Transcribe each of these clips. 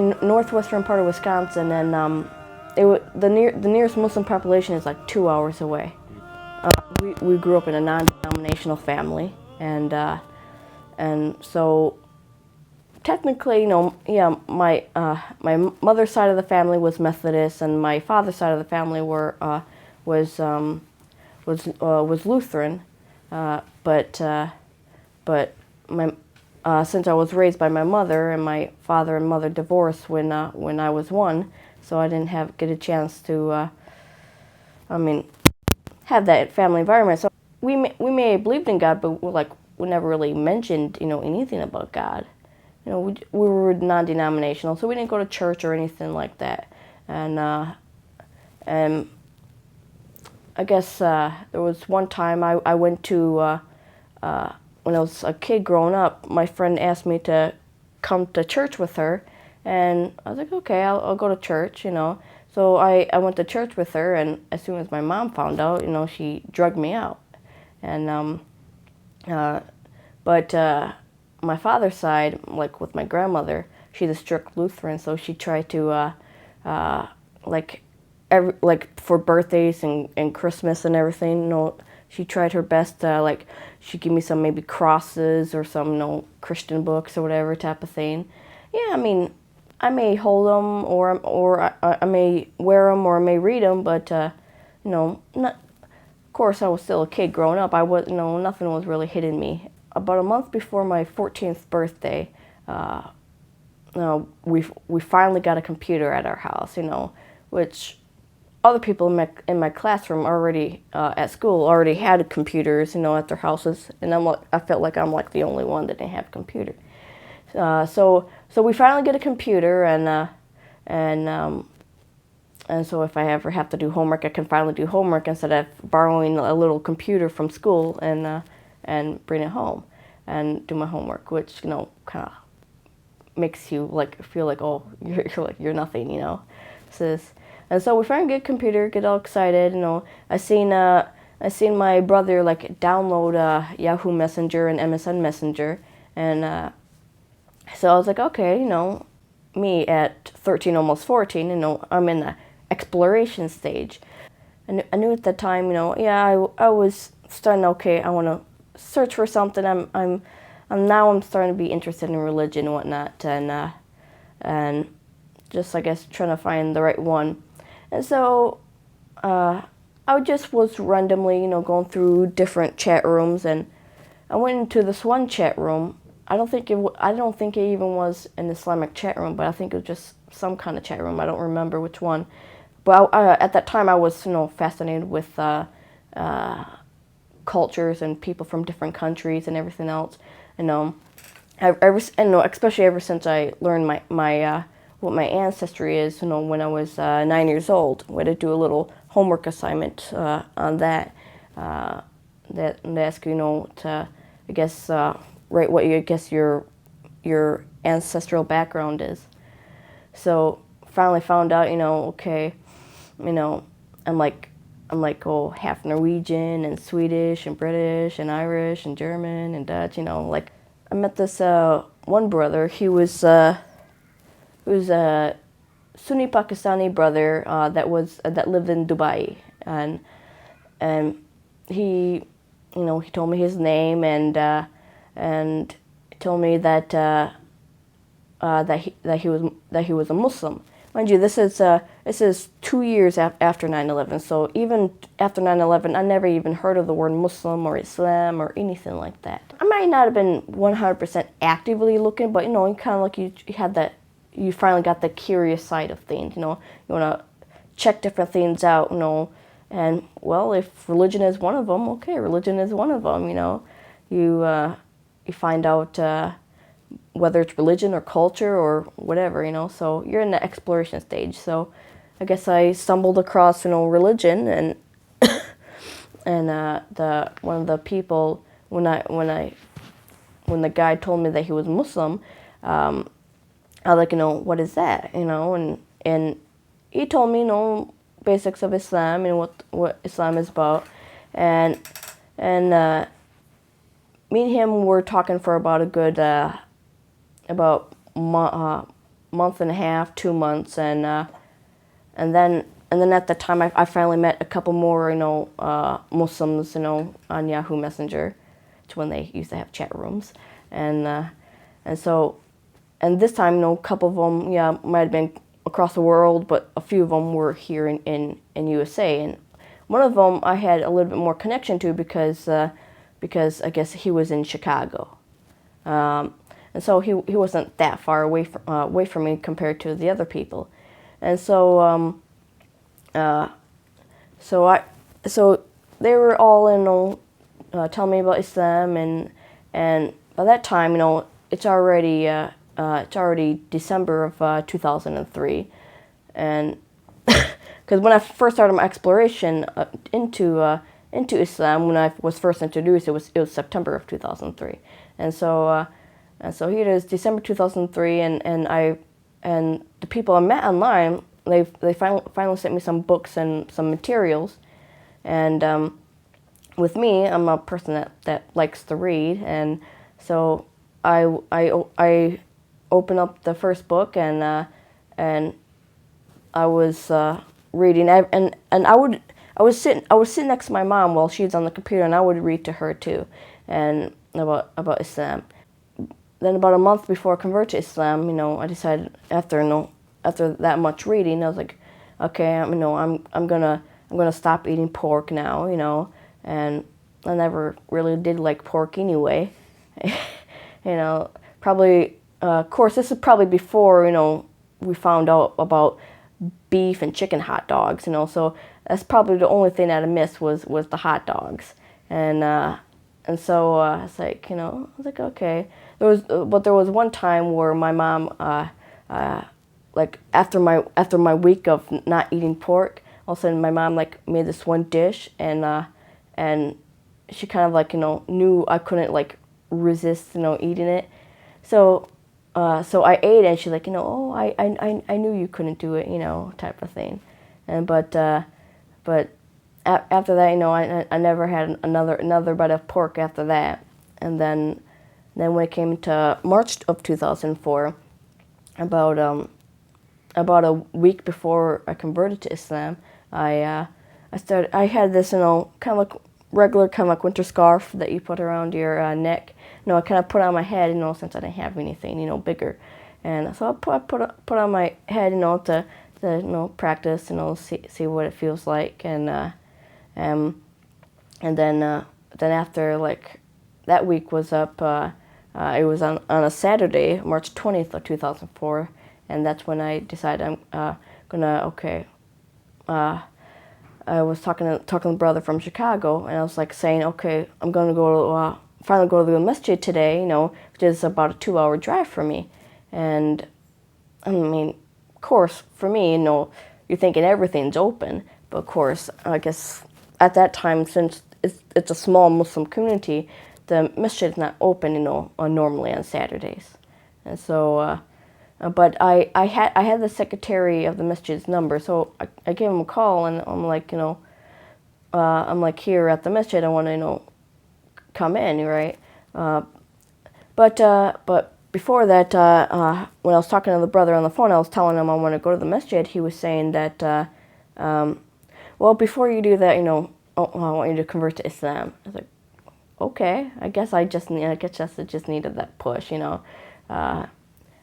in northwestern part of Wisconsin, and the nearest Muslim population is like 2 hours away. We grew up in a non-denominational family, and so technically, yeah, my mother's side of the family was Methodist, and my father's side of the family was Lutheran, but my since I was raised by my mother, and my father and mother divorced when I was 1, so I didn't get a chance to have that family environment. So we may have believed in God, but we never really mentioned anything about God. We were non-denominational, so we didn't go to church or anything like that. And I guess there was one time I went to when I was a kid growing up. My friend asked me to come to church with her, and I was like, okay, I'll go to church, So I went to church with her, and as soon as my mom found out, she drugged me out. And but my father's side, like with my grandmother, she's a strict Lutheran, so she tried to for birthdays and Christmas and everything, she tried her best to she'd give me some maybe crosses or some Christian books or whatever type of thing. Yeah, I mean, I may hold them or I may wear them or I may read them, but not. Of course, I was still a kid growing up. I was nothing was really hitting me. About a month before my 14th birthday, we finally got a computer at our house. Which other people in my classroom already at school already had computers, at their houses, and I felt like I'm the only one that didn't have a computer. So we finally get a computer, and so if I ever have to do homework, I can finally do homework instead of borrowing a little computer from school and bring it home and do my homework, which kind of makes you feel like, oh, you're nothing, And so we finally get a computer, get all excited. I seen my brother download Yahoo Messenger and MSN Messenger, and so I was like, okay, me at 13, almost 14, I'm in the exploration stage. I knew at that time, yeah, I was starting. Okay, I want to search for something. I'm starting to be interested in religion and whatnot, and just I guess trying to find the right one. And so I just was randomly, going through different chat rooms, and I went into this one chat room. I don't think it even was an Islamic chat room, but I think it was just some kind of chat room. I don't remember which one. But at that time, I was fascinated with cultures and people from different countries and everything else. Especially ever since I learned my what my ancestry is. When I was 9 years old, we had to do a little homework assignment on that. That ask to I guess write what your ancestral background is. So finally found out, okay, I'm like half Norwegian and Swedish and British and Irish and German and Dutch, I met this one brother. He was a Sunni Pakistani brother that lived in Dubai, and he told me his name and told me that he was a Muslim. Mind you, this is 2 years after 9/11. So even after 9/11, I never even heard of the word Muslim or Islam or anything like that. I might not have been 100% actively looking, but you kind of you had that. You finally got the curious side of things. You want to check different things out. And well, if religion is one of them, okay, religion is one of them. You find out whether it's religion or culture or whatever, so you're in the exploration stage. So I guess I stumbled across, religion, and the one of the people, when the guy told me that he was Muslim, I was like, what is that, and he told me, basics of Islam and what Islam is about, and me and him were talking for about a good about month and a half, 2 months, and then at the time I finally met a couple more, Muslims, on Yahoo Messenger. It's when they used to have chat rooms, and so, and this time, a couple of them, yeah, might have been across the world, but a few of them were here in USA, and one of them I had a little bit more connection to because I guess he was in Chicago, and so he wasn't that far away from me compared to the other people, and so so they were all telling me about Islam, and by that time it's already December of 2003, and because when I first started my exploration into Islam, when I was first introduced, it was September of 2003, and so here it is, December 2003, and the people I met online, they finally sent me some books and some materials, and with me, I'm a person that likes to read, and so I opened up the first book, and I was reading, and I would sit next to my mom while she's on the computer, and I would read to her too, and about Islam. Then about a month before I converted to Islam, I decided after that much reading, I was like, okay, I'm gonna stop eating pork now, and I never really did like pork anyway, probably, of course, this is probably before, we found out about beef and chicken hot dogs, so that's probably the only thing that I missed was the hot dogs, and so it's like, I was like, okay. But there was one time where my mom, like after my week of not eating pork, all of a sudden my mom like made this one dish, and she kind of like knew I couldn't like resist eating it, so I ate it, and she's like, oh, I knew you couldn't do it, type of thing, and but after that, I never had another bite of pork after that, and then when it came to March of 2004, about a week before I converted to Islam, I had this kind of like regular kind of like winter scarf that you put around your neck. I kind of put on my head, since I didn't have anything then, and so I put on my head, to practice, see what it feels like, and then after like that week was up, it was on a Saturday, March 20th of 2004, and that's when I decided I'm I was talking to a brother from Chicago, and I was like saying, okay, I'm gonna go finally go to the masjid today, which is about a 2-hour drive for me, and I mean, of course, for me, you're thinking everything's open, but of course, I guess at that time, since it's a small Muslim community, the masjid is not open, normally on Saturdays, and so. But I had the secretary of the masjid's number, so I gave him a call, and I'm like, I'm like, here at the masjid, I want to, come in, right? But before that, when I was talking to the brother on the phone, I was telling him I want to go to the masjid. He was saying that, well, before you do that, I want you to convert to Islam. I was like, okay, I guess I just needed that push,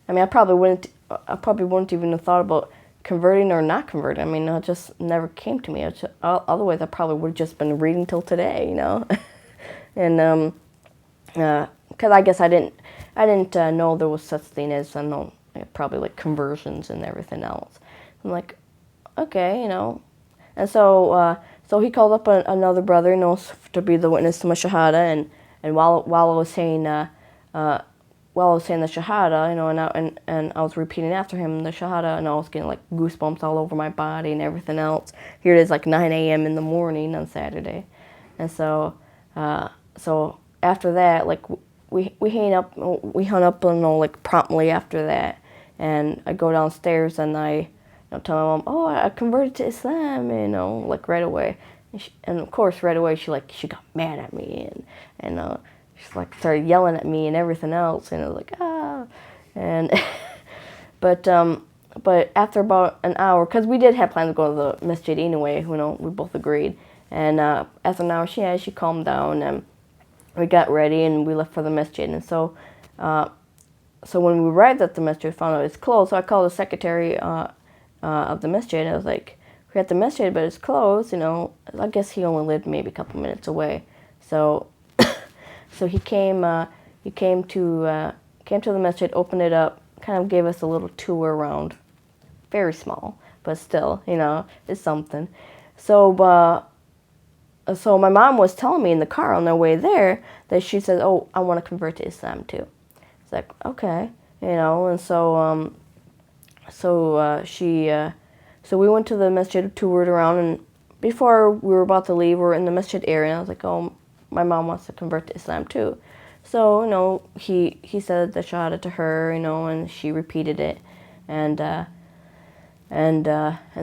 I mean, I probably wouldn't even have thought about converting or not converting. I mean, it just never came to me. Otherwise, I probably would have just been reading till today, and because I guess I didn't know there was such thing as probably like conversions and everything else. I'm like, okay, and so he called up another brother, to be the witness to my shahada, and while I was saying the shahada, and I was repeating after him the shahada, and I was getting like goosebumps all over my body and everything else. Here it is, like 9 a.m. in the morning on Saturday, and so after that, like we hung up, like promptly after that, and I go downstairs and I tell my mom, oh, I converted to Islam, like right away, and of course right away she got mad at me, and she's like started yelling at me and everything else, and I was like, ah, and But after about an hour, because we did have plans to go to the masjid anyway, we both agreed. And after an hour, she calmed down, and we got ready and we left for the masjid. And so when we arrived at the masjid, found out it's closed. So I called the secretary of the masjid. And I was like, "We're at the masjid, but it's closed." I guess he only lived maybe a couple minutes away. So so he came to the masjid, opened it up, kind of gave us a little tour around. Very small, but still, it's something. So so my mom was telling me in the car on their way there that she said, "Oh, I want to convert to Islam too." It's like, okay, and so so we went to the masjid, toured around, and before we were about to leave, we were in the masjid area, and I was like, "Oh, my mom wants to convert to Islam too." So, he said the shahada to her, and she repeated it, and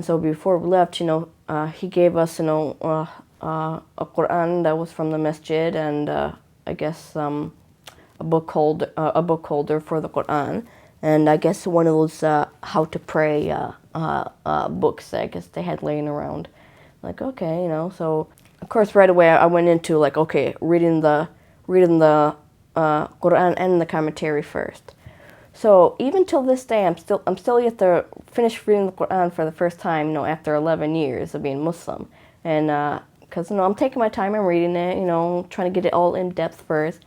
so before we left, he gave us, a Quran that was from the masjid, and I guess a book holder for the Quran, and I guess one of those how to pray books that I guess they had laying around. Like, okay, so of course right away I went into like, okay, reading the Quran and the commentary first. So even till this day, I'm still yet to finish reading the Quran for the first time, after 11 years of being Muslim, and because I'm taking my time and reading it, trying to get it all in depth first,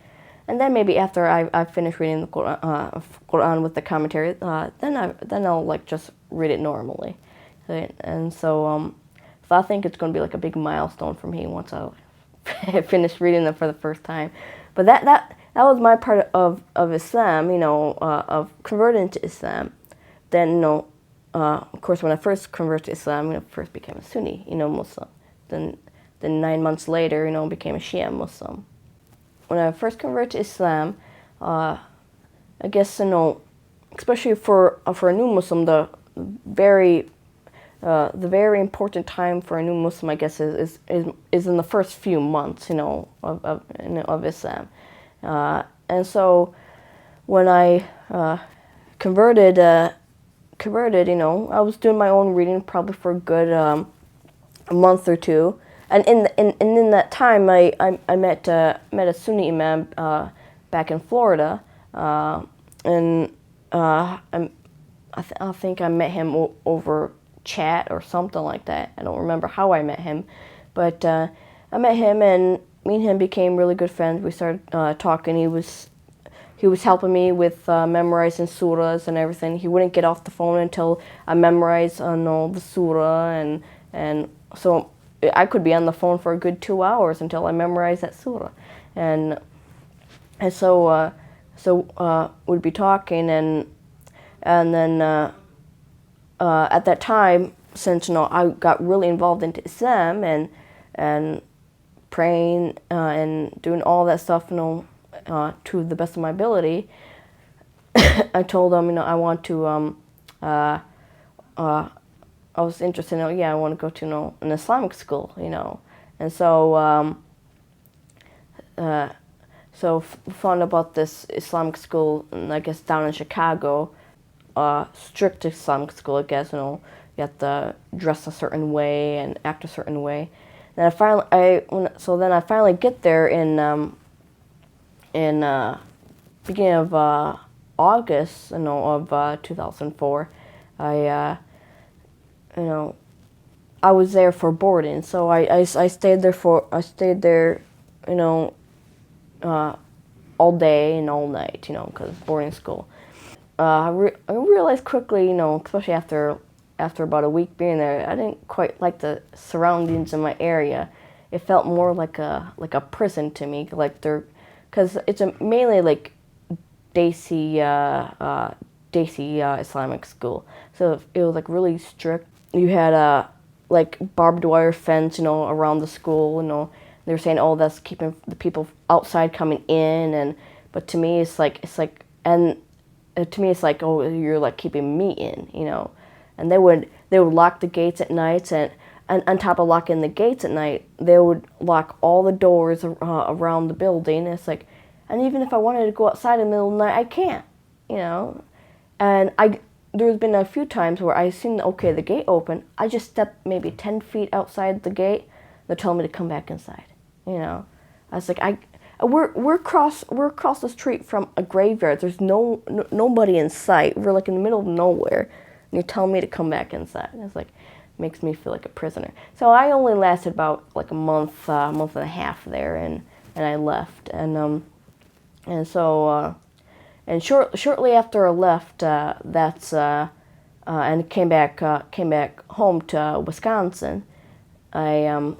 and then maybe after I finish reading the Quran with the commentary, then I'll like just read it normally, right? And so I think it's going to be like a big milestone for me once I finish reading them for the first time. But that was my part of Islam, of converting to Islam. Then, of course, when I first converted to Islam, I first became a Sunni, Muslim. Then 9 months later, became a Shia Muslim. When I first converted to Islam, I guess, especially for a new Muslim, the very important time for a new Muslim, I guess, is in the first few months, of Islam. And so when I converted, I was doing my own reading probably for a good a month or two. And in that time, I met a Sunni imam back in Florida, and I think I met him over chat or something like that. I don't remember how I met him, but I met him, and me and him became really good friends. We started talking. He was helping me with memorizing surahs and everything. He wouldn't get off the phone until I memorized the surah, and so I could be on the phone for a good 2 hours until I memorized that surah, and so we'd be talking, and then at that time, since I got really involved into Islam and praying and doing all that stuff, to the best of my ability, I told him, I want to. I was interested in, I want to go to an Islamic school, and so found about this Islamic school, I guess down in Chicago, strict Islamic school, I guess. You have to dress a certain way and act a certain way. And then I finally get there in beginning of August, of 2004. I was there for boarding, so I stayed there, all day and all night, because boarding school. I realized quickly, especially after about a week being there, I didn't quite like the surroundings in my area. It felt more like a prison to me, because it's mainly like Desi Islamic school, so it was like really strict. You had like barbed wire fence, around the school. They were saying, oh, that's keeping the people outside coming in, but to me it's like, oh, you're like keeping me in, and they would lock the gates at night, and on top of locking the gates at night, they would lock all the doors around the building. It's like, and even if I wanted to go outside in the middle of the night, I can't, and there's been a few times where I seen, okay, the gate open. I just stepped maybe 10 feet outside the gate. They're telling me to come back inside. You know, I was like, we're across the street from a graveyard. There's nobody in sight. We're like in the middle of nowhere, and you're telling me to come back inside. And it's like, makes me feel like a prisoner. So I only lasted about like a month and a half there, and I left. And shortly after I left, and came back home to Wisconsin. I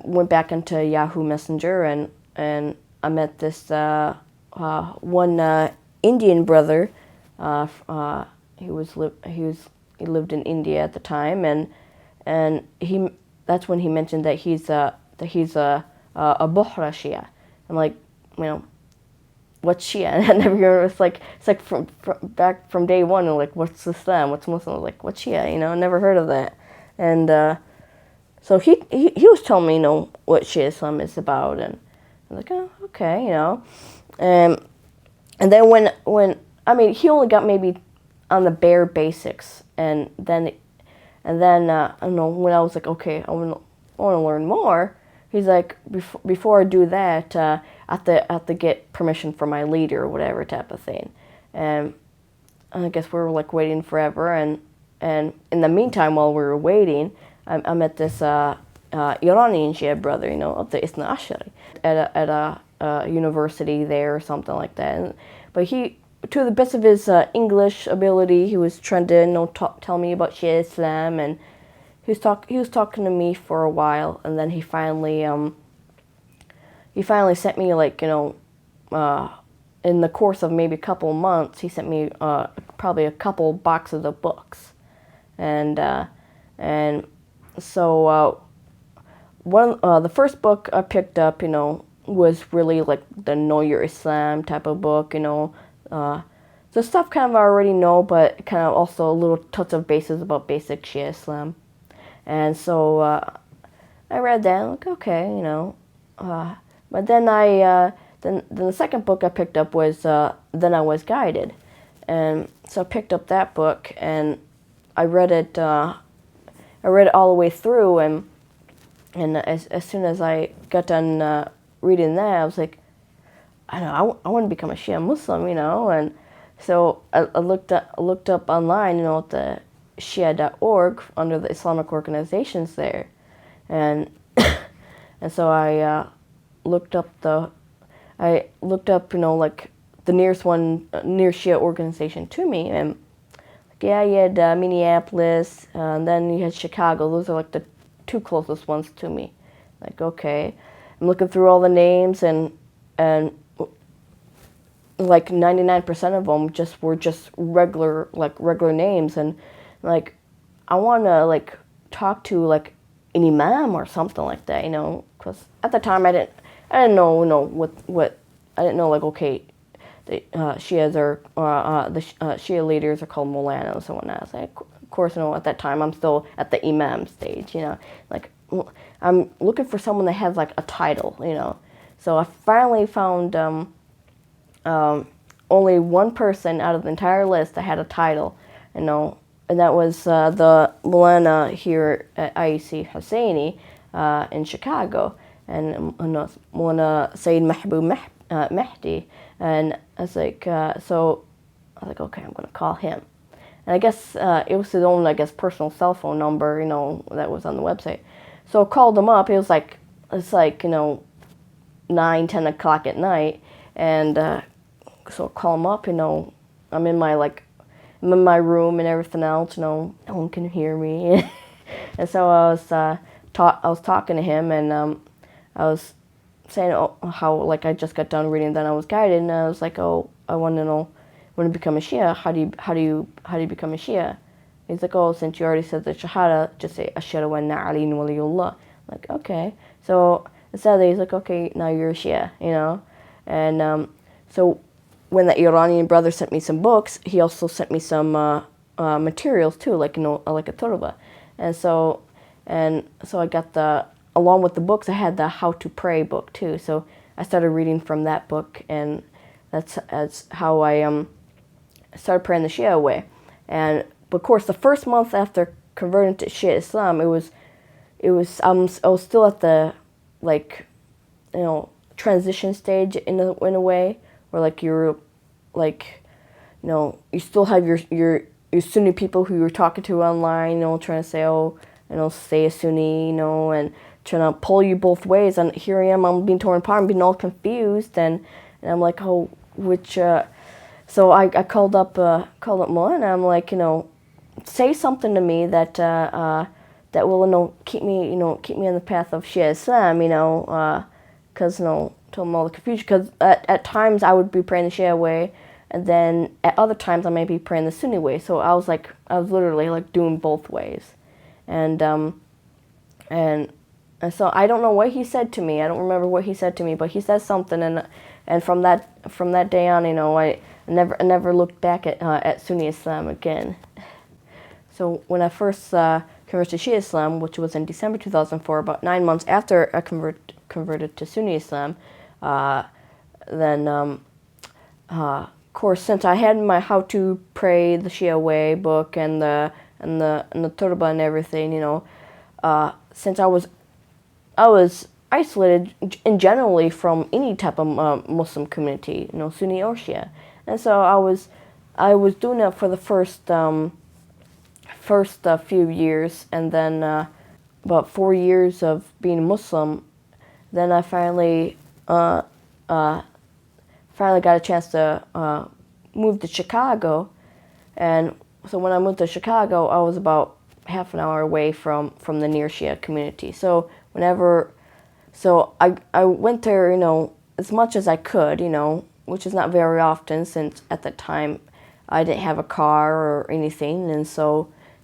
went back into Yahoo Messenger, and I met this one Indian brother. He lived in India at the time, and that's when he mentioned that he's a Bohra Shia. I'm like, you know, what's Shia? I never heard. It's like from back from day one. And like, what's Islam? What's Muslim? Like, what's Shia? You know, I never heard of that. And so he was telling me, you know, what Shia Islam is about, and I'm like, oh, okay, you know. And then when I mean, he only got maybe on the bare basics, and then I don't know, when I was like, okay, I want to learn more. He's like, before I do that, I have to get permission from my leader or whatever type of thing. And I guess we were like waiting forever, and in the meantime, while we were waiting, I met this Iranian Shia brother, you know, of the Isna Ashari at a university there or something like that. But he, to the best of his English ability, he was trying to, you know, tell me about Shia Islam, and he was talking to me for a while, and then he finally sent me, like, you know, in the course of maybe a couple of months, he sent me probably a couple boxes of books, and so the first book I picked up, you know, was really like the Know Your Islam type of book, you know. The stuff kind of I already know, but kind of also a little touch of bases about basic Shia Islam. And so I read that, like, okay, you know. But then then the second book I picked up was Then I Was Guided. And so I picked up that book, and I read it all the way through, and as soon as I got done reading that, I was like, I know, I want to become a Shia Muslim, you know. And so I looked up online, you know, at the Shia.org under the Islamic organizations there, and and so I looked up, you know, like the nearest Shia organization to me, and like, yeah, you had Minneapolis, and then you had Chicago. Those are like the two closest ones to me. Like, okay, I'm looking through all the names, and like 99% of them were just regular names, and like I want to like talk to like an imam or something like that, you know, because at the time I didn't know, you know, what I didn't know, like, okay, the Shias Shia leaders are called Molanas and whatnot. So of course, you know, at that time I'm still at the imam stage, you know, like I'm looking for someone that has like a title, you know. So I finally found only one person out of the entire list that had a title, you know, and that was the Molana here at IEC Husseini in Chicago, and Molana Sayyid Mahbub Mehdi. And I was like, so I was like, okay, I'm gonna call him. And I guess it was his own, I guess, personal cell phone number, you know, that was on the website. So I called him up. It's like, you know, 9, 10 o'clock at night, and so I call him up, you know, I'm in my room and everything else, you know, no one can hear me. And so I was talking to him, and I was saying how, like, I just got done reading Then I Was Guided, and I was like, oh, I want to know, when to become a Shia, how do you become a Shia? He's like, oh, since you already said the Shahada, just say Ashhadu wa anna Aliyyun waliyullah. Like, okay. So instead of that, he's like, okay, now you're a Shia, you know. And so when the Iranian brother sent me some books, he also sent me some materials too, like, you know, like a turba. And so I got along with the books, I had the How to Pray book too. So I started reading from that book, and that's how I started praying the Shia way. And but of course, the first month after converting to Shia Islam, I was still at the, like, transition stage in a way, where like you're like, you still have your Sunni people who you're talking to online, trying to say, oh, stay a Sunni, and trying to pull you both ways. And here I am, I'm being torn apart, I'm being all confused, and I'm like, oh, which. So I called up Mo, and I'm like, say something to me that that will keep me on the path of Shia Islam, because to all the confusion. Because at times I would be praying the Shia way, and then at other times I might be praying the Sunni way. So I was literally like doing both ways, and so I don't know what he said to me. I don't remember what he said to me, but he said something, and from that day on, I never looked back at Sunni Islam again. So when I first converted to Shia Islam, which was in December 2004, about 9 months after I converted to Sunni Islam, then of course, since I had my How to Pray the Shia Way book and the turba and everything, since I was isolated in generally from any type of Muslim community, Sunni or Shia, and so I was doing it for the first few years, and then about 4 years of being Muslim, then I finally got a chance to move to Chicago, and so when I moved to Chicago, I was about half an hour away from the near Shia community. So I went there, as much as I could, which is not very often, since at the time I didn't have a car or anything,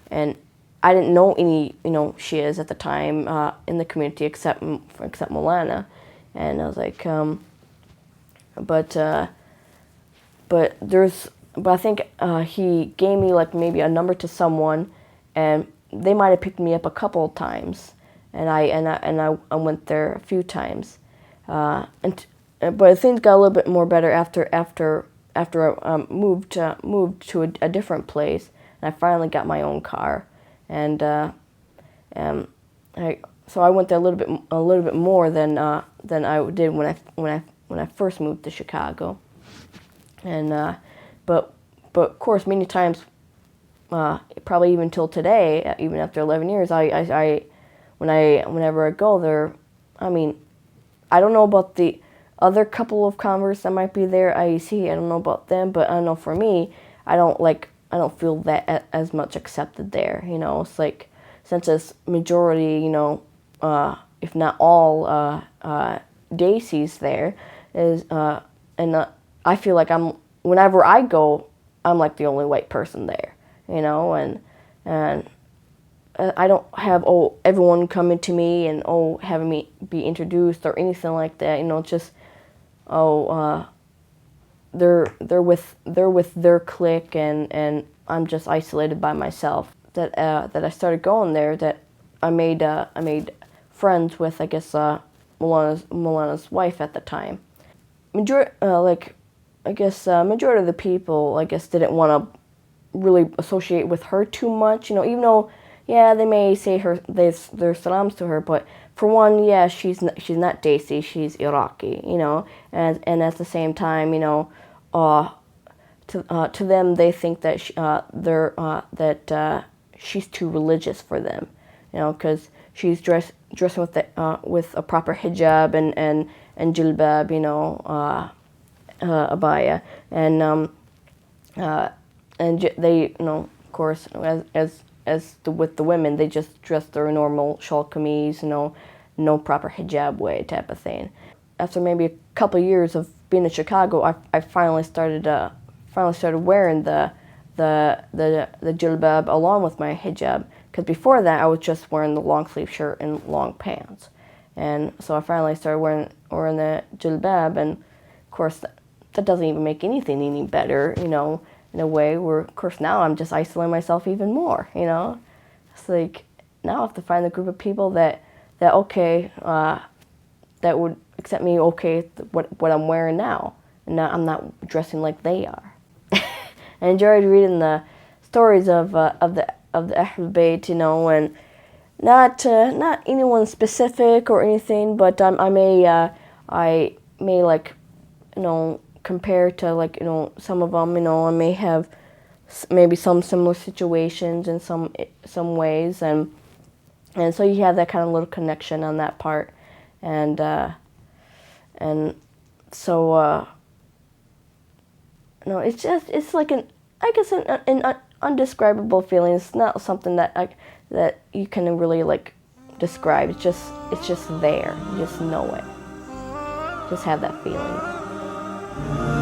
and I didn't know any, Shias at the time in the community except Milana, and I was like, but I think he gave me like maybe a number to someone, and they might have picked me up a couple of times, and I went there a few times, but things got a little bit more better after I moved to a different place, and I finally got my own car, and so I went there a little bit more than I did when I first moved to Chicago, and but of course many times, probably even till today, even after 11 years, whenever I go there, I mean, I don't know about the other couple of converts that might be there, IEC, I don't know about them, but I know for me, I don't feel that as much accepted there, it's like, since it's majority, if not all, Daisies there, and I feel like whenever I go, I'm like the only white person there, and I don't have everyone coming to me and having me be introduced or anything like that, just they're with their clique, and I'm just isolated by myself. That I started going there, that I made friends with, I guess, Milana's wife at the time. Majority of the people, I guess, didn't want to really associate with her too much, even though, yeah, they may say their salams to her, but for one, yeah, she's not Desi, she's Iraqi, and at the same time, to them, they think that she's too religious for them, because she's dressing with a proper hijab and jilbab, abaya, and they, of course, with the women, they just dress their normal shawl kameez, no proper hijab way type of thing. After maybe a couple of years of being in Chicago, I finally started wearing the jilbab along with my hijab, because before that I was just wearing the long sleeve shirt and long pants, and so I finally started wearing the jilbab, and of course that doesn't even make anything any better, in a way where, of course, now I'm just isolating myself even more, It's like, now I have to find a group of people that would accept me, what I'm wearing now, and now I'm not dressing like they are. I enjoyed reading the stories of the Ahlul Bayt, and not anyone specific or anything, but I may like compare to like some of them. I may have maybe some similar situations in some ways, and so you have that kind of little connection on that part, and so it's like I guess an undescribable feeling. It's not something that you can really like describe. It's just there. You just know it. Just have that feeling.